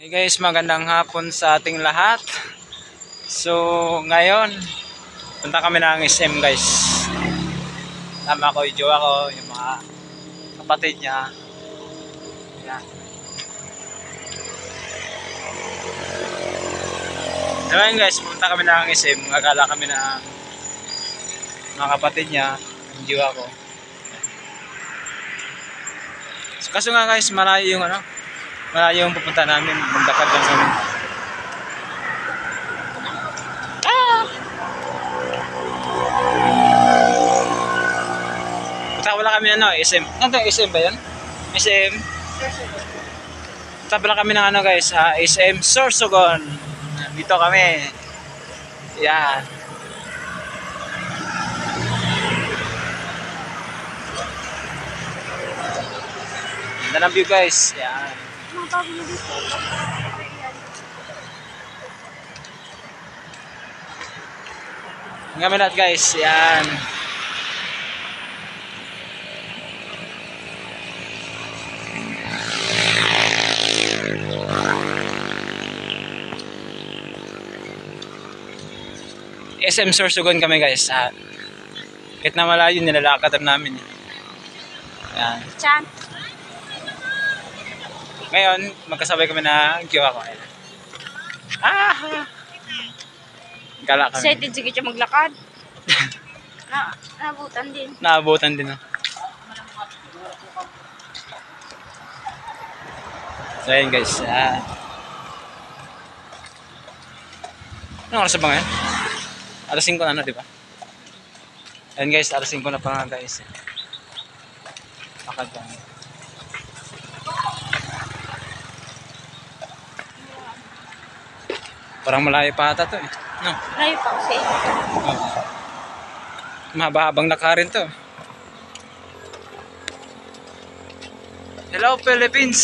Hey guys, magandang hapon sa ating lahat. So, ngayon, punta kami ng SM guys. Tama ko, yung jowa ko, yung mga kapatid niya. Yan. So ngayon guys, punta kami ng SM. Magagala kami ng mga kapatid niya, yung jowa ko. So, kaso nga guys, malayo yung pupunta namin. Magdakad lang kami. Wala kami SM. Ano SM ba 'yan? SM. Tapos kami ng guys, SM Sorsogon. Dito kami. Yan. Ganda ng view guys. Yan. Ang kami lahat guys. Yan. SM Sorsogon kami guys. Kahit na malayo, nilalakad namin. Yan. Chan. Ngayon, magkasabay kami na jowa ko. Gala kami. Excited sige siya maglakad. Naabutan din. Naabutan din. So ayun guys. Anong oras ba ngayon? Alas 5 na di ba? Ayun guys, alas 5 na pa nga guys. Lakad lang. Parang malayo pa ata to eh. No? Malayo pa kasi. Mahaba-habang lakarin to. Hello Philippines!